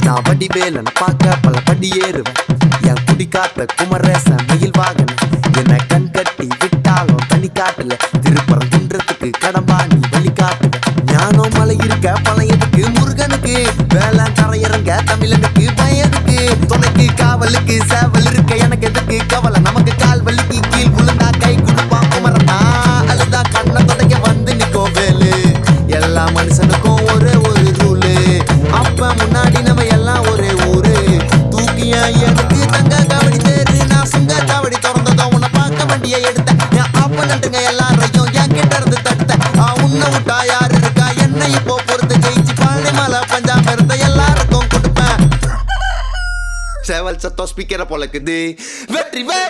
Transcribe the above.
நான் வடிவேலன பார்க்க பல படி ஏறுவேன். என் குடி காத்த குமரேசன் மயில் வாகன என்ன கண் கட்டி விட்டாலும் தனி காட்டுல திருப்பரங்குன்றத்துக்கு கடம்பா நீ வழி காட்டுவேன். ஞானம் மலை இருக்க பழையதுக்கு முருகனுக்கு வேளாண் கரையிறங்க தமிழனுக்கு பயதுக்கு துணைக்கு காவலுக்கு சேவல் இருக்க எனக்கு எதுக்கு கவலை நமக்கு கால் வலிக்கு கீழ் விழுந்தா கை கொடுப்பா குமரனா அழுதா கண்ணை தொடங்க வந்து நிக்கோ வேலு. எல்லா மனுஷனுக்கும் ஒரே ஒரு ரூலு அப்ப முன்னாடி நம்ம எல்லாம் ஒரே ஊரு தூக்கிய எனக்கு தங்க காவடி தேரு நான் சுங்க காவடி திறந்ததும் உன்னை பார்க்க வண்டியை எடுத்தேன். என் அப்பனட்டுங்க எல்லாரையும் என் கிட்ட இருந்து தடுத்தேன். உன்னை விட்டா யாரு இருக்கா என்ன இப்போ பொறுத்து ஜெயிச்சு பாண்டி மலை பஞ்சாப் இருந்த எல்லாருக்கும் கொடுப்பேன். சேவல் சத்தம் ஸ்பீக்கரை பொழக்குது வெற்றி வே